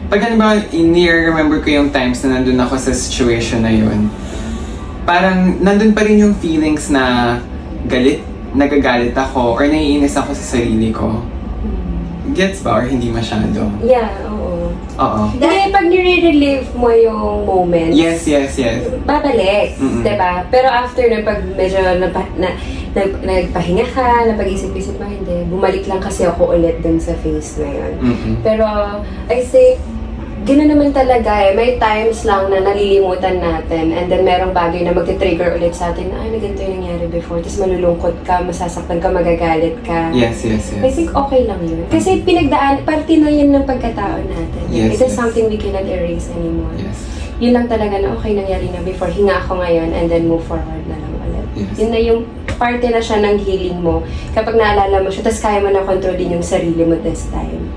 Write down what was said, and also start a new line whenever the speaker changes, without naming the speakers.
pag ano ba, remember ko yung times na nandun ako sa situation na yun, parang nandun pa rin yung feelings na nagagalit ako or naiinis ako sa sarili ko. Gets ba? Or hindi masyado?
Yeah, oo.
Oo.
Dahil pag nire-relive mo yung moments,
Yes.
babalik, diba? Pero after na pag medyo nagpahinga ka, napag-isip-isip mo, hindi, bumalik lang kasi ako ulit dun sa phase na yun. Pero I think, gano'n naman talaga eh. May times lang na nalilimutan natin and then merong bagay na magti-trigger ulit sa atin na ay, ganito yung nangyari before. Tapos malulungkot ka, masasaktan ka, magagalit ka.
Yes.
I think okay lang yun. Kasi parte na yun ng pagkatao natin.
Yes,
It is something we cannot erase anymore.
Yes.
Yun lang talaga na okay nangyari na before. Hinga ako ngayon and then move forward na lang ulit.
Yes.
Yun na yung parte na siya ng healing mo. Kapag naalala mo siya, tapos kaya mo na kontrolin yung sarili mo this time.